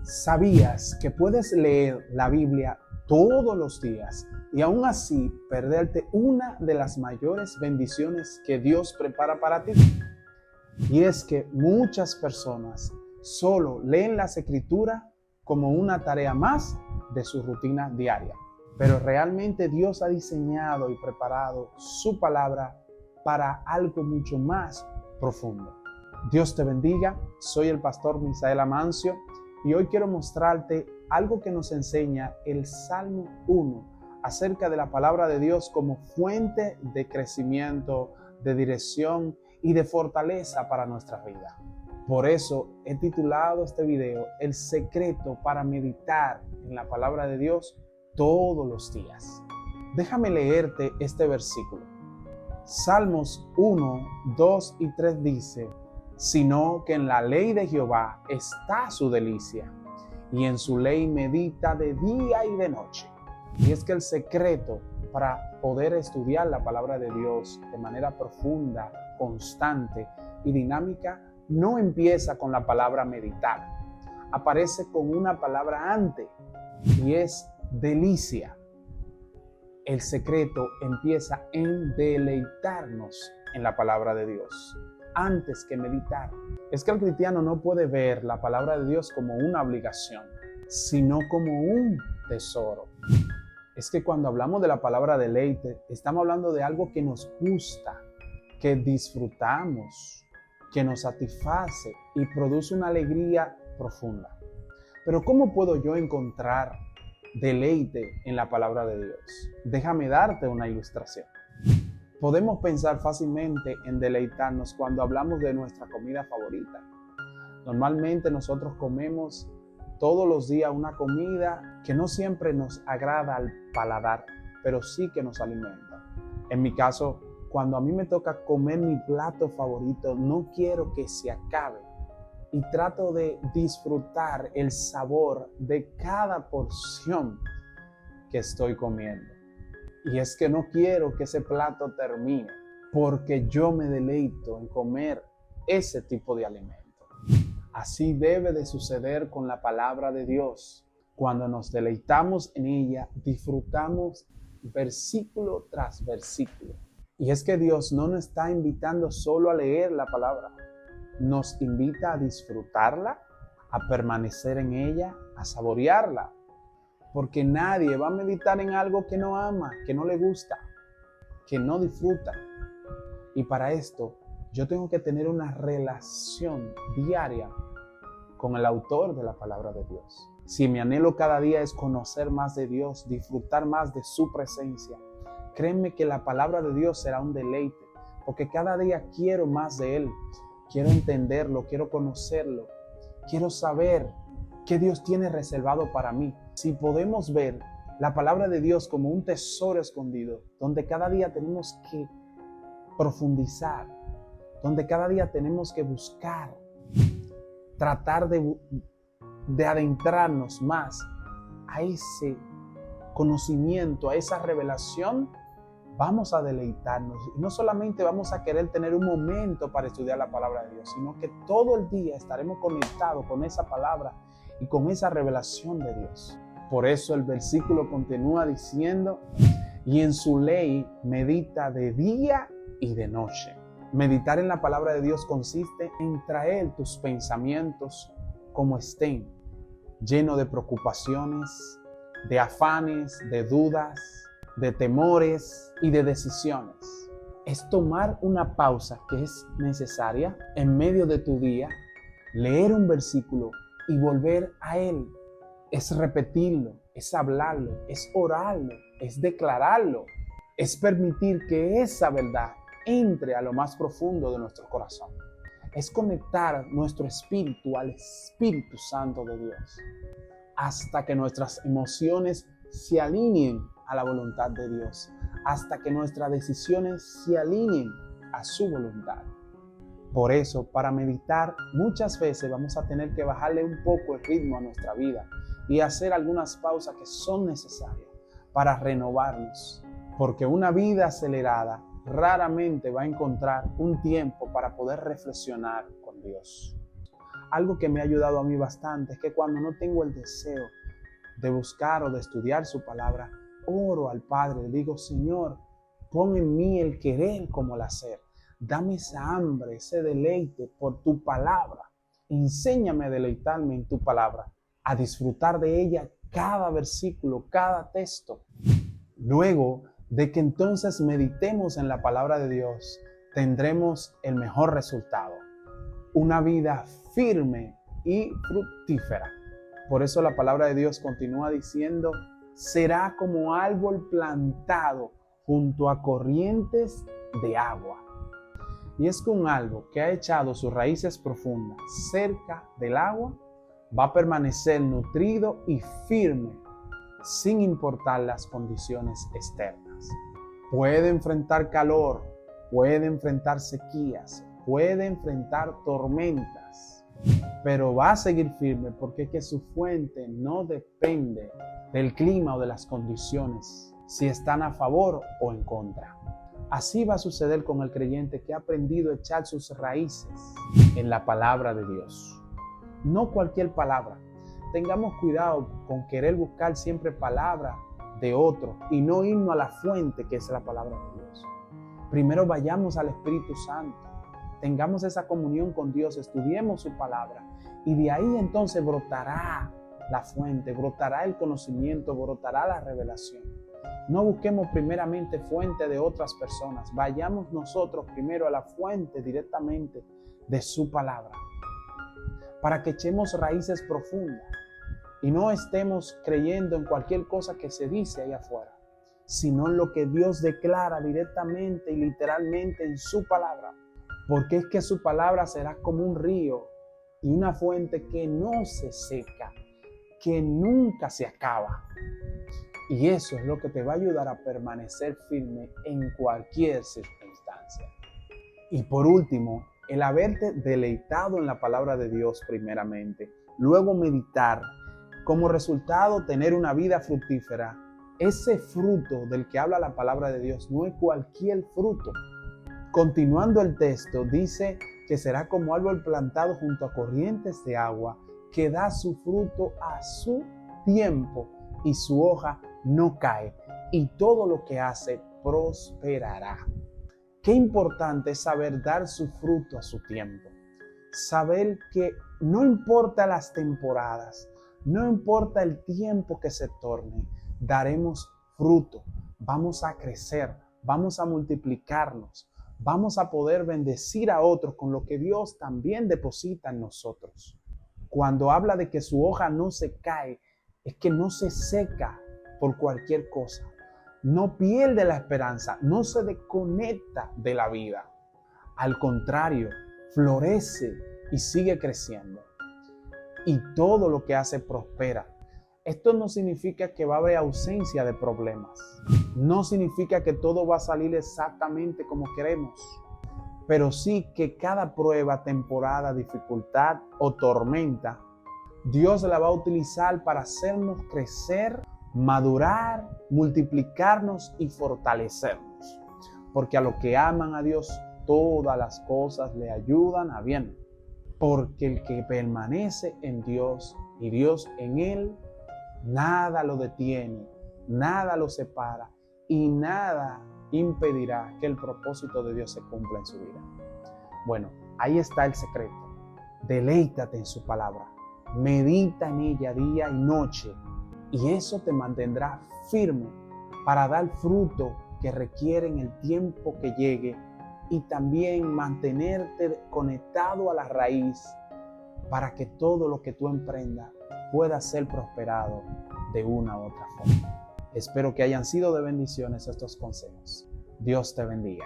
¿Sabías que puedes leer la Biblia todos los días y aún así perderte una de las mayores bendiciones que Dios prepara para ti? Y es que muchas personas solo leen las Escrituras como una tarea más de su rutina diaria. Pero realmente Dios ha diseñado y preparado su palabra para algo mucho más profundo. Dios te bendiga, soy el pastor Misael Amancio y hoy quiero mostrarte algo que nos enseña el Salmo 1 acerca de la palabra de Dios como fuente de crecimiento, de dirección y de fortaleza para nuestra vida. Por eso he titulado este video El secreto para meditar en la palabra de Dios todos los días. Déjame leerte este versículo. Salmos 1, 2 y 3 dice: sino que en la ley de Jehová está su delicia, y en su ley medita de día y de noche. Y es que el secreto para poder estudiar la palabra de Dios de manera profunda, constante y dinámica no empieza con la palabra meditar. Aparece con una palabra antes y es delicia. El secreto empieza en deleitarnos en la palabra de Dios antes que meditar. Es que el cristiano no puede ver la palabra de Dios como una obligación, sino como un tesoro. Es que cuando hablamos de la palabra deleite, estamos hablando de algo que nos gusta, que disfrutamos, que nos satisface y produce una alegría profunda. Pero ¿cómo puedo yo encontrar deleite en la palabra de Dios? Déjame darte una ilustración. Podemos pensar fácilmente en deleitarnos cuando hablamos de nuestra comida favorita. Normalmente nosotros comemos todos los días una comida que no siempre nos agrada al paladar, pero sí que nos alimenta. En mi caso, cuando a mí me toca comer mi plato favorito, no quiero que se acabe y trato de disfrutar el sabor de cada porción que estoy comiendo. Y es que no quiero que ese plato termine, porque yo me deleito en comer ese tipo de alimento. Así debe de suceder con la palabra de Dios. Cuando nos deleitamos en ella, disfrutamos versículo tras versículo. Y es que Dios no nos está invitando solo a leer la palabra. Nos invita a disfrutarla, a permanecer en ella, a saborearla. Porque nadie va a meditar en algo que no ama, que no le gusta, que no disfruta. Y para esto, yo tengo que tener una relación diaria con el autor de la palabra de Dios. Si mi anhelo cada día es conocer más de Dios, disfrutar más de su presencia, créeme que la palabra de Dios será un deleite, porque cada día quiero más de Él. Quiero entenderlo, quiero conocerlo, quiero saber qué Dios tiene reservado para mí. Si podemos ver la palabra de Dios como un tesoro escondido, donde cada día tenemos que profundizar, donde cada día tenemos que buscar, tratar de adentrarnos más a ese conocimiento, a esa revelación, vamos a deleitarnos. Y no solamente vamos a querer tener un momento para estudiar la palabra de Dios, sino que todo el día estaremos conectados con esa palabra y con esa revelación de Dios. Por eso el versículo continúa diciendo: y en su ley medita de día y de noche. Meditar en la palabra de Dios consiste en traer tus pensamientos como estén, lleno de preocupaciones, de afanes, de dudas, de temores y de decisiones. Es tomar una pausa que es necesaria en medio de tu día, leer un versículo y volver a él. Es repetirlo, es hablarlo, es orarlo, es declararlo, es permitir que esa verdad entre a lo más profundo de nuestro corazón. Es conectar nuestro espíritu al Espíritu Santo de Dios hasta que nuestras emociones se alineen a la voluntad de Dios, hasta que nuestras decisiones se alineen a su voluntad. Por eso, para meditar, muchas veces vamos a tener que bajarle un poco el ritmo a nuestra vida y hacer algunas pausas que son necesarias para renovarnos, porque una vida acelerada raramente va a encontrar un tiempo para poder reflexionar con Dios. algo que me ha ayudado a mí bastante es que cuando no tengo el deseo de buscar o de estudiar su palabra, oro al Padre, le digo, Señor, pon en mí el querer como el hacer. Dame esa hambre, ese deleite por tu palabra. Enséñame a deleitarme en tu palabra, a disfrutar de ella cada versículo, cada texto. Luego de que entonces meditemos en la palabra de Dios, tendremos el mejor resultado. Una vida firme y fructífera. Por eso la palabra de Dios continúa diciendo, será como árbol plantado junto a corrientes de agua. Y es que un árbol que ha echado sus raíces profundas cerca del agua va a permanecer nutrido y firme sin importar las condiciones externas. Puede enfrentar calor, puede enfrentar sequías, puede enfrentar tormentas, pero va a seguir firme porque es que su fuente no depende del clima o de las condiciones, si están a favor o en contra. Así va a suceder con el creyente que ha aprendido a echar sus raíces en la palabra de Dios. No cualquier palabra. Tengamos cuidado con querer buscar siempre palabra de otro y no irnos a la fuente que es la palabra de Dios. Primero vayamos al Espíritu Santo, tengamos esa comunión con Dios, estudiemos su palabra y de ahí entonces brotará la fuente, brotará el conocimiento, brotará la revelación. No busquemos primeramente fuente de otras personas, vayamos nosotros primero a la fuente directamente de su palabra, para que echemos raíces profundas y no estemos creyendo en cualquier cosa que se dice allá afuera, sino en lo que Dios declara directamente y literalmente en su palabra, porque es que su palabra será como un río y una fuente que no se seca, que nunca se acaba. Y eso es lo que te va a ayudar a permanecer firme en cualquier circunstancia. Y por último, el haberte deleitado en la palabra de Dios primeramente, luego meditar, como resultado tener una vida fructífera. Ese fruto del que habla la palabra de Dios no es cualquier fruto. Continuando el texto, dice que será como árbol plantado junto a corrientes de agua, que da su fruto a su tiempo y su hoja no cae, y todo lo que hace prosperará. Qué importante es saber dar su fruto a su tiempo. Saber que no importa las temporadas, no importa el tiempo que se torne, daremos fruto, vamos a crecer, vamos a multiplicarnos, vamos a poder bendecir a otros con lo que Dios también deposita en nosotros. Cuando habla de que su hoja no se cae, es que no se seca por cualquier cosa. No pierde la esperanza, no se desconecta de la vida. Al contrario, florece y sigue creciendo. Y todo lo que hace prospera. Esto no significa que va a haber ausencia de problemas. No significa que todo va a salir exactamente como queremos. Pero sí que cada prueba, temporada, dificultad o tormenta, Dios la va a utilizar para hacernos crecer, madurar, multiplicarnos y fortalecernos. Porque a los que aman a Dios, todas las cosas le ayudan a bien. Porque el que permanece en Dios y Dios en él, nada lo detiene, nada lo separa y nada impedirá que el propósito de Dios se cumpla en su vida. Bueno, ahí está el secreto. Deleítate en su palabra. Medita en ella día y noche y eso te mantendrá firme para dar fruto que requiere en el tiempo que llegue y también mantenerte conectado a la raíz para que todo lo que tú emprendas pueda ser prosperado de una u otra forma. Espero que hayan sido de bendiciones estos consejos. Dios te bendiga.